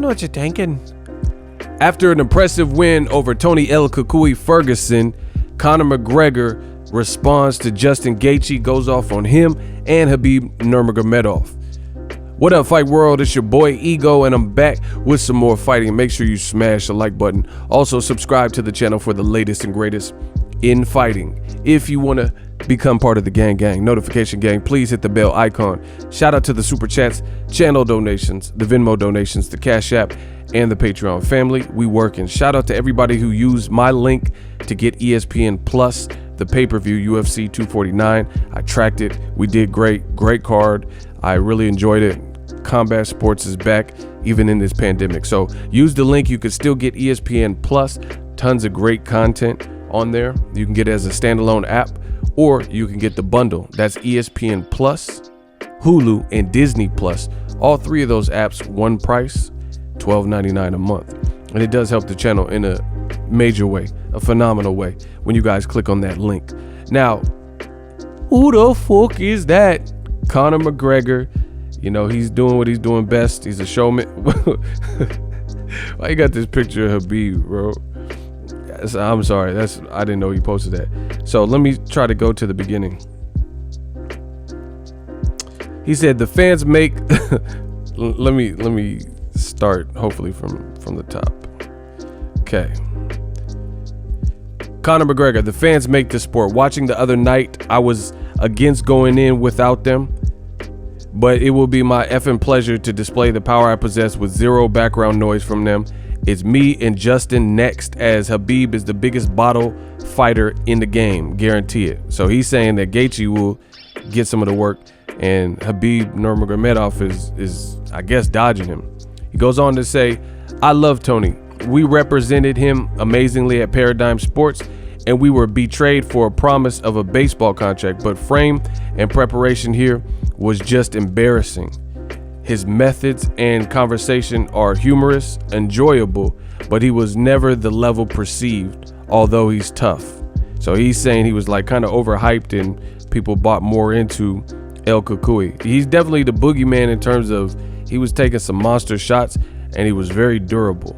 don't know what you're thinking. After an impressive win over Tony El Kukui Ferguson, Conor McGregor responds to Justin Gaethje, goes off on him and Khabib Nurmagomedov. What up, Fight World? It's your boy Ego, and I'm back with some more fighting. Make sure you smash the like button. Also, subscribe to the channel for the latest and greatest in fighting. If you want to become part of the gang, notification gang, please hit the bell icon. Shout out to the super chats, channel donations, the Venmo donations, the Cash App, and the Patreon family. We working. Shout out to everybody who used my link to get ESPN Plus, the pay-per-view UFC 249. I tracked it. We did great card. I really enjoyed it. Combat sports is back even in this pandemic. So use the link. You can still get ESPN Plus. Tons of great content on there. You can get it as a standalone app, or you can get the bundle. That's ESPN Plus, Hulu, and Disney Plus. All three of those apps, one price, $12.99 a month. And it does help the channel in a major way, a phenomenal way, when you guys click on that link. Now, who the fuck is that? Conor McGregor. You know, he's doing what he's doing best. He's a showman. Why you got this picture of Khabib, bro? I'm sorry. I didn't know he posted that. So let me try to go to the beginning. He said the fans make let me start hopefully from the top. Okay. Conor McGregor, the fans make the sport. Watching the other night, I was against going in without them, but it will be my effing pleasure to display the power I possess with zero background noise from them. It's me and Justin next, as Khabib is the biggest bottle fighter in the game, guarantee it. So he's saying that Gaethje will get some of the work, and Khabib Nurmagomedov is I guess dodging him. He goes on to say, I love Tony. We represented him amazingly at Paradigm Sports, and we were betrayed for a promise of a baseball contract, but frame and preparation here was just embarrassing. His methods and conversation are humorous, enjoyable, but he was never the level perceived, although he's tough. So he's saying he was like kind of overhyped and people bought more into El Kukui. He's definitely the boogeyman in terms of he was taking some monster shots and he was very durable.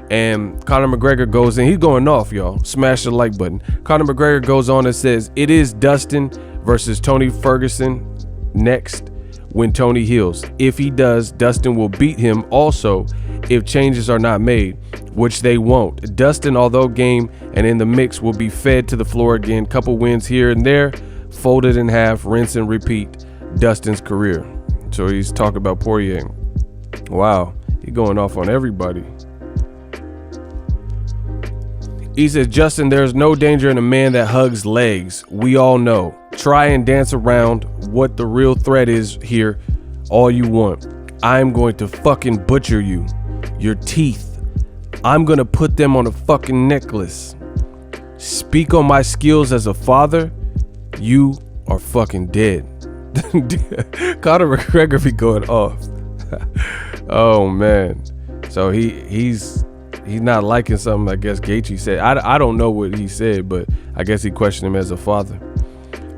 And Conor McGregor goes in, he's going off, y'all. Smash the like button. Conor McGregor goes on and says, it is Dustin versus Tony Ferguson next when Tony heals. If he does, Dustin will beat him also if changes are not made, which they won't. Dustin, although game and in the mix, will be fed to the floor again. Couple wins here and there, folded in half, rinse and repeat Dustin's career. So he's talking about Poirier. Wow, he's going off on everybody. He says, Justin, there's no danger in a man that hugs legs. We all know. Try and dance around what the real threat is here all you want. I'm going to fucking butcher you. Your teeth. I'm going to put them on a fucking necklace. Speak on my skills as a father. You are fucking dead. Conor McGregor be going off. Oh, man. So he's not liking something I guess Gaethje said. I don't know what he said, but I guess he questioned him as a father.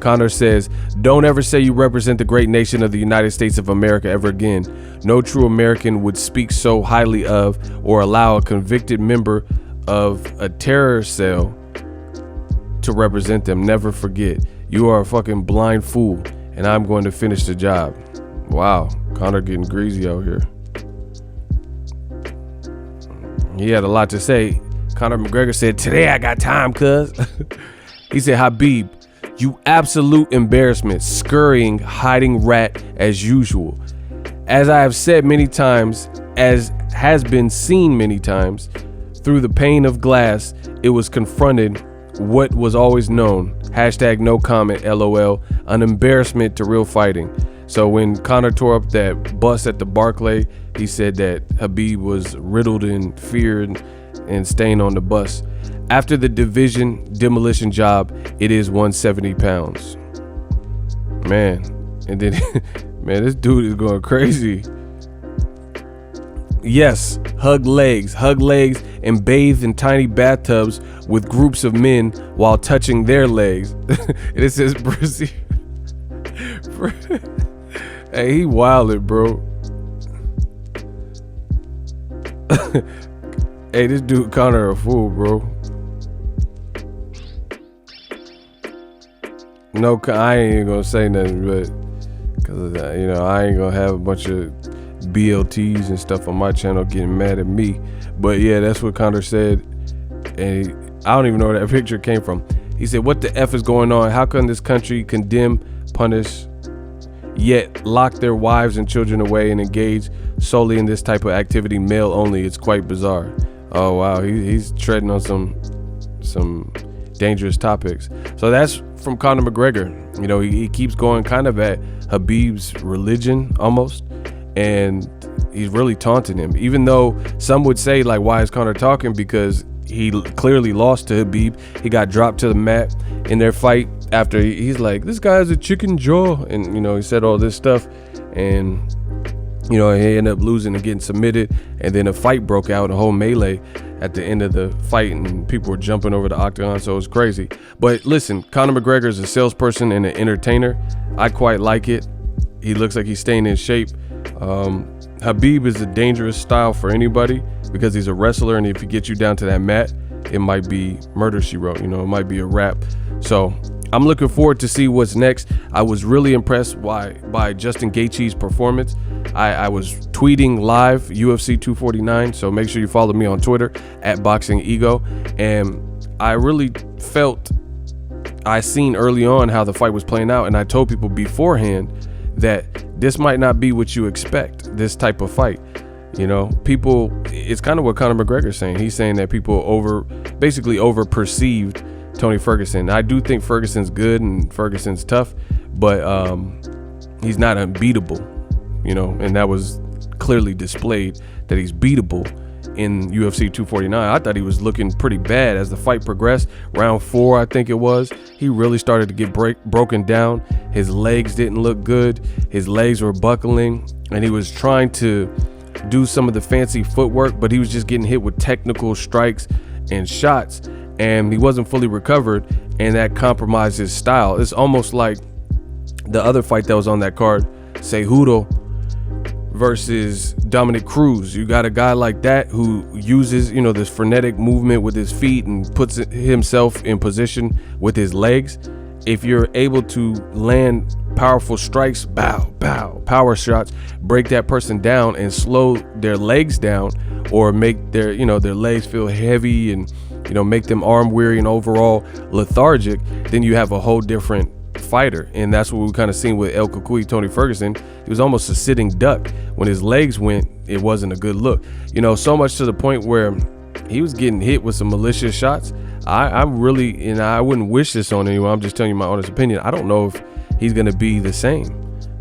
Conor says, don't ever say you represent the great nation of the United States of America ever again. No true American would speak so highly of or allow a convicted member of a terror cell to represent them. Never forget. You are a fucking blind fool, and I'm going to finish the job. Wow, Conor getting greasy out here. He had a lot to say. Conor McGregor said, today I got time, cuz. He said, Khabib, you absolute embarrassment, scurrying, hiding rat as usual. As I have said many times, as has been seen many times, through the pane of glass, it was confronted what was always known. Hashtag no comment, LOL. An embarrassment to real fighting. So when Conor tore up that bus at the Barclay, he said that Khabib was riddled in fear and staying on the bus. After the division demolition job, it is 170 pounds. Man, and then, man, this dude is going crazy. Yes, hug legs and bathe in tiny bathtubs with groups of men while touching their legs. And it says, hey, he wildin', bro. Hey, this dude Conor a fool, bro. No, I ain't even gonna say nothing, but because I ain't gonna have a bunch of BLTs and stuff on my channel getting mad at me. But yeah, that's what Conor said, and I don't even know where that picture came from. He said, "What the F is going on? How can this country condemn, punish, yet lock their wives and children away and engage solely in this type of activity, male only? It's quite bizarre." Oh wow, he's treading on some dangerous topics. So that's from Conor McGregor. He keeps going kind of at Khabib's religion almost, and he's really taunting him, even though some would say, like, why is Conor talking? Because he clearly lost to Khabib. He got dropped to the mat in their fight after he's like, this guy has a chicken jaw, and he said all this stuff, and he ended up losing and getting submitted, and then a fight broke out, a whole melee at the end of the fight, and people were jumping over the octagon, so it was crazy. But listen, Conor McGregor is a salesperson and an entertainer. I quite like it. He looks like he's staying in shape. Khabib is a dangerous style for anybody because he's a wrestler, and if he gets you down to that mat, it might be murder she wrote. It might be a wrap. So I'm looking forward to see what's next. I was really impressed by Justin Gaethje's performance. I was tweeting live UFC 249, so make sure you follow me on Twitter at Boxingego. And I really felt I seen early on how the fight was playing out, and I told people beforehand that this might not be what you expect, this type of fight. People, it's kind of what Conor McGregor's saying. He's saying that people basically over perceived Tony Ferguson. I do think Ferguson's good and Ferguson's tough, but he's not unbeatable, and that was clearly displayed that he's beatable in UFC 249. I thought he was looking pretty bad as the fight progressed. Round 4, I think it was, he really started to get broken down. His legs didn't look good. His legs were buckling, and he was trying to do some of the fancy footwork, but he was just getting hit with technical strikes and shots, and he wasn't fully recovered, and that compromised his style. It's almost like the other fight that was on that card, Cejudo versus Dominic Cruz. You got a guy like that who uses, this frenetic movement with his feet and puts himself in position with his legs. If you're able to land powerful strikes, power shots, break that person down and slow their legs down, or make their legs feel heavy and make them arm weary and overall lethargic, then you have a whole different fighter. And that's what we kind of seen with El Cucuy, Tony Ferguson. He was almost a sitting duck. When his legs went, it wasn't a good look. So much to the point where he was getting hit with some malicious shots. I really, and I wouldn't wish this on anyone, I'm just telling you my honest opinion. I don't know if he's going to be the same,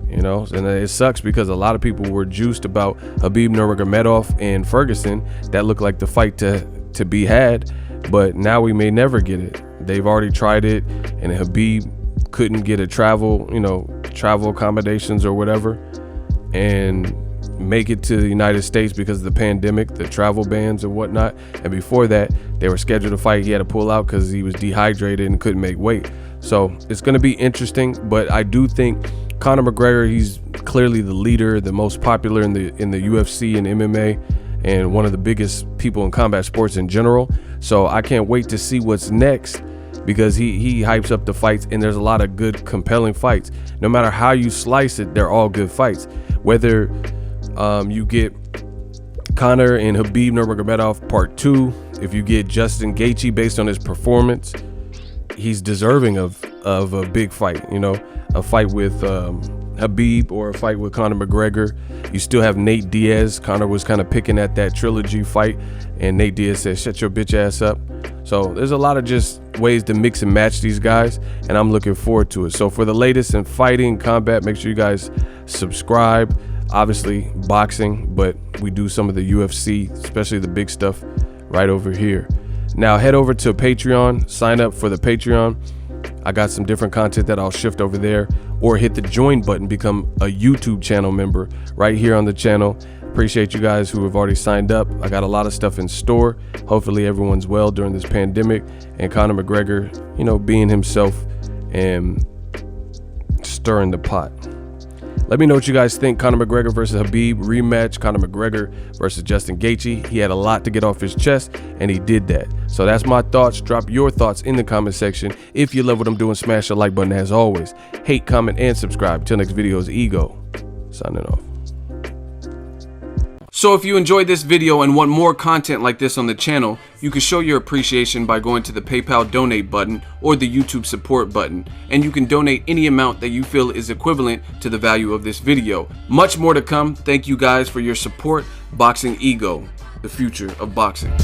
and it sucks because a lot of people were juiced about Khabib Nurmagomedov and Ferguson. That looked like the fight to be had, but now we may never get it. They've already tried it, and Khabib couldn't get a travel accommodations or whatever, and make it to the United States because of the pandemic, the travel bans and whatnot. And before that, they were scheduled to fight. He had to pull out because he was dehydrated and couldn't make weight. So it's going to be interesting, but I do think Conor McGregor, he's clearly the leader, the most popular in the UFC and MMA, and one of the biggest people in combat sports in general. So I can't wait to see what's next, because he hypes up the fights, and there's a lot of good, compelling fights. No matter how you slice it, they're all good fights. Whether you get Conor and Khabib Nurmagomedov Part 2, if you get Justin Gaethje based on his performance, he's deserving of a big fight, a fight with Khabib or a fight with Conor McGregor. You still have Nate Diaz. Conor was kind of picking at that trilogy fight, and Nate Diaz said, shut your bitch ass up. So there's a lot of just ways to mix and match these guys, and I'm looking forward to it. So for the latest in fighting, combat, make sure you guys subscribe. Obviously boxing, but we do some of the UFC, especially the big stuff, right over here. Now head over to Patreon, sign up for the Patreon. I got some different content that I'll shift over there, or hit the join button, become a YouTube channel member right here on the channel. Appreciate you guys who have already signed up. I got a lot of stuff in store. Hopefully everyone's well during this pandemic, and Conor McGregor, being himself and stirring the pot. Let me know what you guys think. Conor McGregor versus Khabib rematch. Conor McGregor versus Justin Gaethje. He had a lot to get off his chest, and he did that. So that's my thoughts. Drop your thoughts in the comment section. If you love what I'm doing, smash the like button as always. Hate, comment, and subscribe. Till next video is Ego signing off. So if you enjoyed this video and want more content like this on the channel, you can show your appreciation by going to the PayPal donate button or the YouTube support button, and you can donate any amount that you feel is equivalent to the value of this video. Much more to come. Thank you guys for your support. Boxingego, the future of boxing.